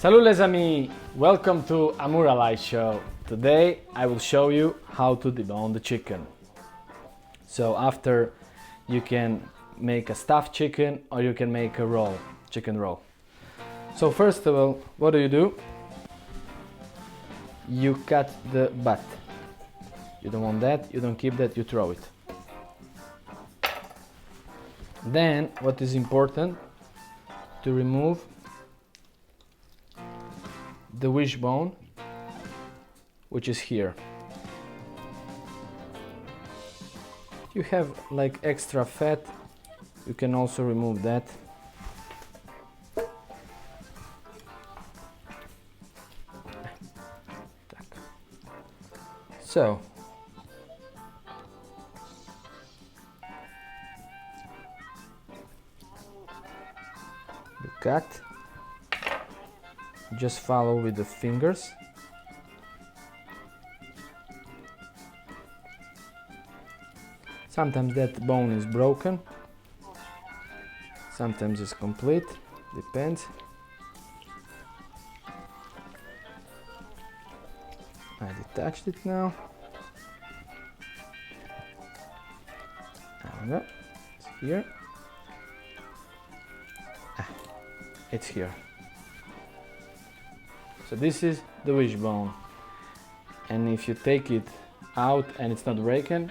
Salut les amis! Welcome to amouralail show. Today I will show you how to debone the chicken. So after you can make a stuffed chicken or you can make a roll, chicken roll. So first of all, what do? You cut the butt. You don't want that, you don't keep that, you throw it. Then what is important to remove the wishbone, which is here. If you have like extra fat, you can also remove that. So you cut, just follow with the fingers. Sometimes that bone is broken, sometimes it's complete, depends. I detached it now. There we go. It's here. It's here. So this is the wishbone, and if you take it out and it's not breaking,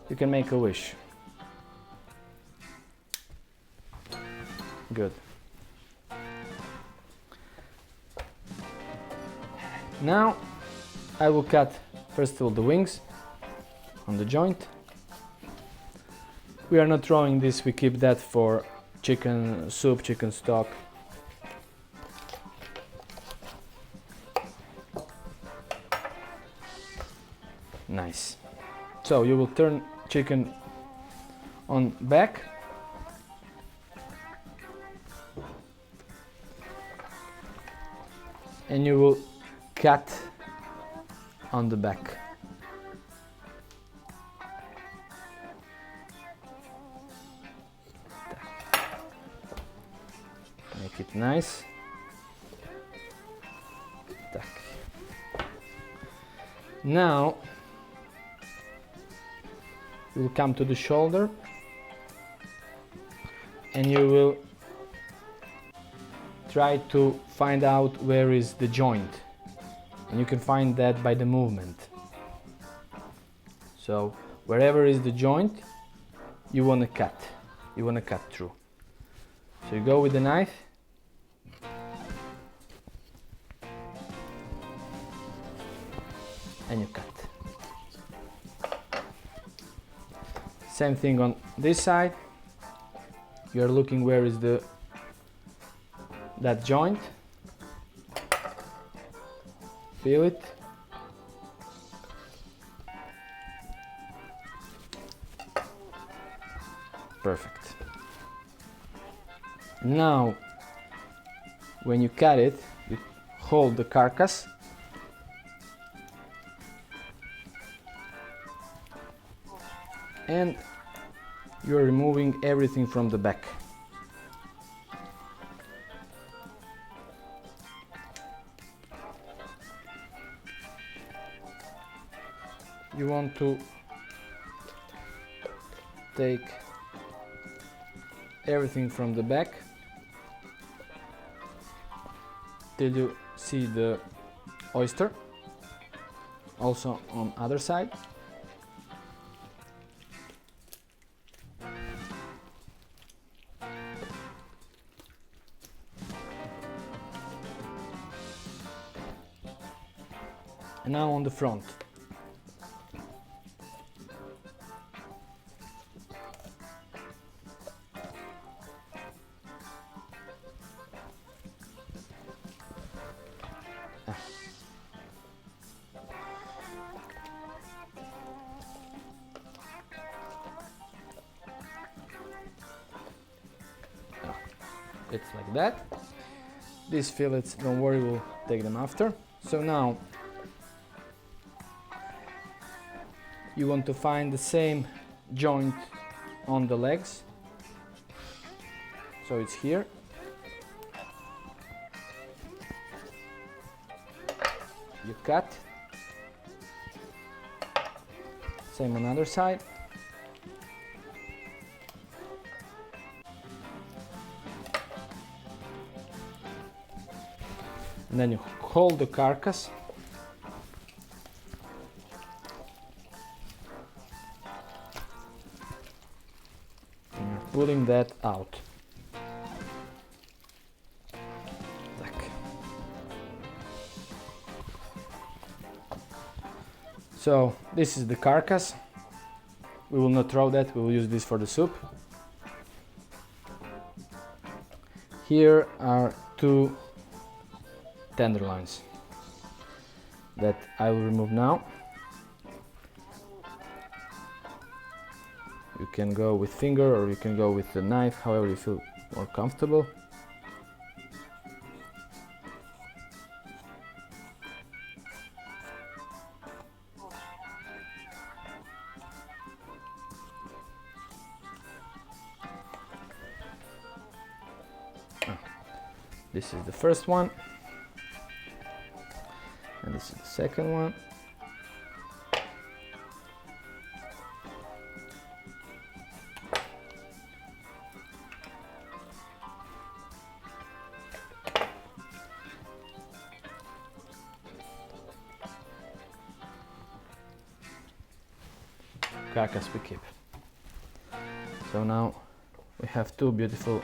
you can make a wish. Good. Now I will cut first of all the wings on the joint. We are not throwing this, we keep that for chicken soup, chicken stock. Nice. So you will turn chicken on back. And you will cut on the back. Make it nice. Now you will come to the shoulder and you will try to find out where is the joint, and you can find that by the movement. So wherever is the joint, you want to cut through. So you go with the knife and you cut. Same thing on this side. You're looking where is that joint. Feel it. Perfect. Now when you cut it, you hold the carcass and you're removing everything from the back. You want to take everything from the back till you see the oyster, also on other side. And now on the front. It's like that. These fillets, don't worry, we'll take them after. So now you want to find the same joint on the legs. So it's here. cut. Same on other side. And then you hold the carcass. And you're pulling that out. So this is the carcass. We will not throw that, we will use this for the soup. Here are two tenderloins that I will remove now. You can go with finger or you can go with the knife, however you feel more comfortable. This is the first one, and this is the second one. Carcass we keep. So now we have two beautiful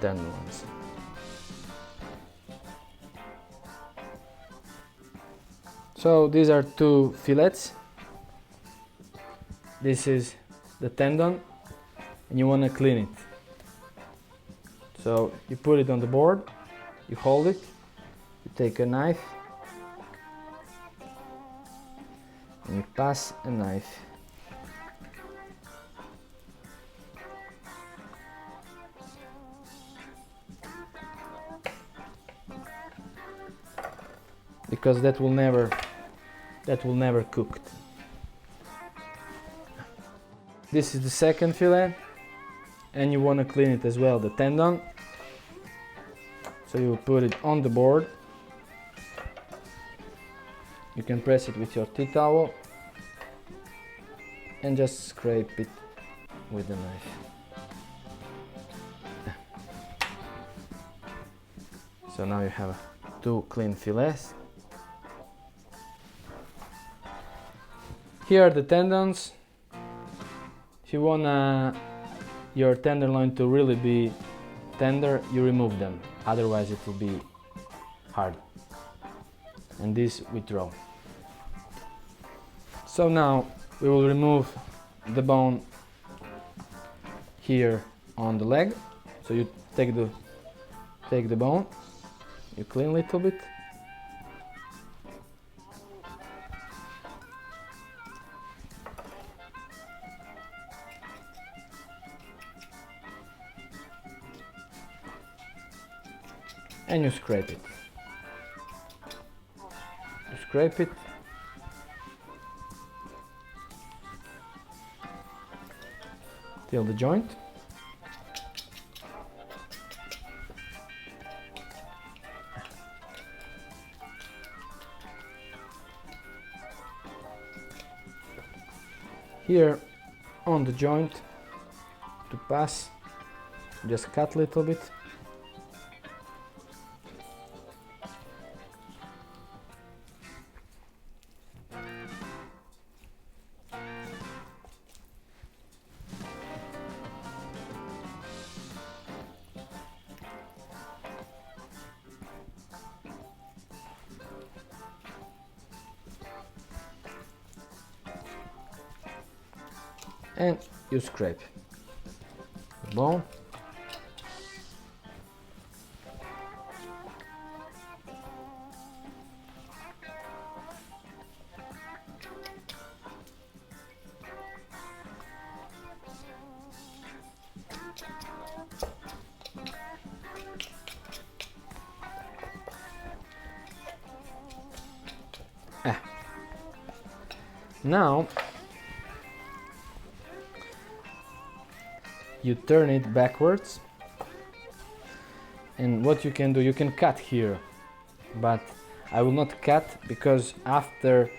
tenderloins. So these are two fillets. This is the tendon and you want to clean it. So you put it on the board, you hold it, you take a knife and you pass a knife. Because that will never cook. This is the second fillet and you want to clean it as well, the tendon. So you put it on the board. You can press it with your tea towel and just scrape it with the knife. So now you have two clean fillets. Here are the tendons. If you want your tenderloin to really be tender, you remove them, otherwise it will be hard. And this we throw. So now we will remove the bone here on the leg. So you take the bone, you clean a little bit. And you scrape it. You scrape it. Till the joint. Here on the joint to pass, just cut a little bit. And you scrape the bone. Now you turn it backwards, and what you can do, you can cut here, but I will not cut because after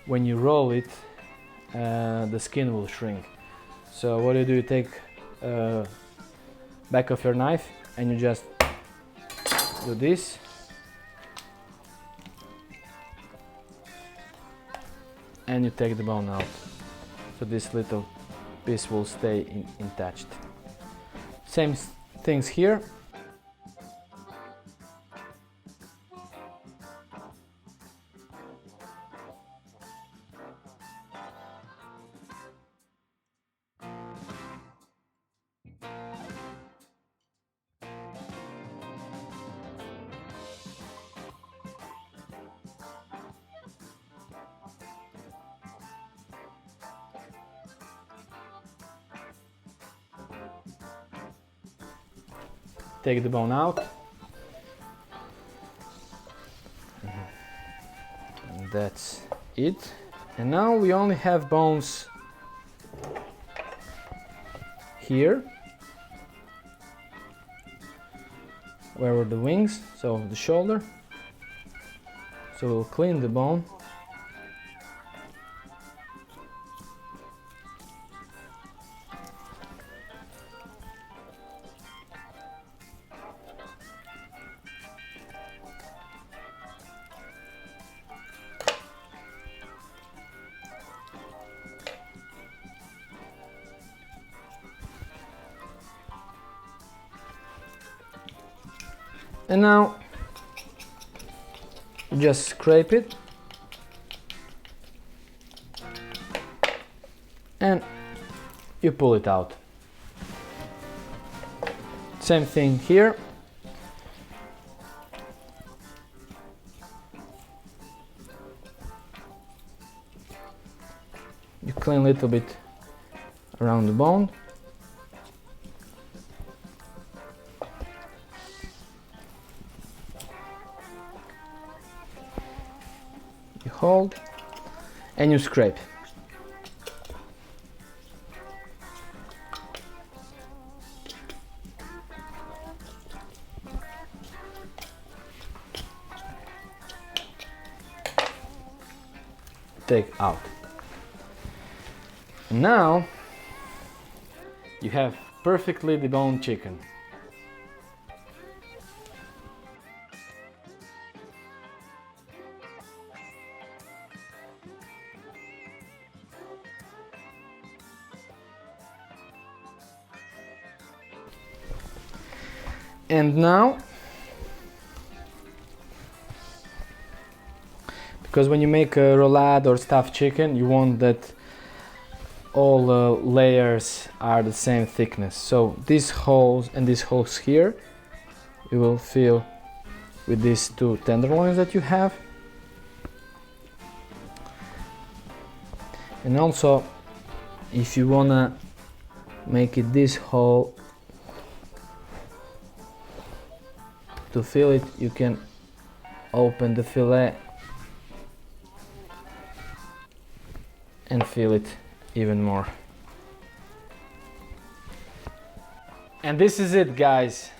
when you roll it the skin will shrink. So what you do, you take back of your knife and you just do this, and you take the bone out, so this little piece will stay attached. Same things here. Take the bone out. And that's it. And now we only have bones here, where were the wings, so the shoulder. So we'll clean the bone. And now you just scrape it and you pull it out. Same thing here. You clean a little bit around the bone. You hold and you scrape. Take out. And now you have perfectly deboned chicken. And now, because when you make a roulade or stuffed chicken, you want that all the layers are the same thickness. So these holes and these holes here, you will fill with these two tenderloins that you have. And also, if you wanna make it this hole, to fill it, you can open the fillet and fill it even more. And this is it, guys.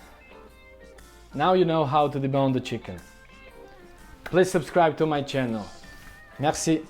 Now you know how to debone the chicken. Please subscribe to my channel. Merci.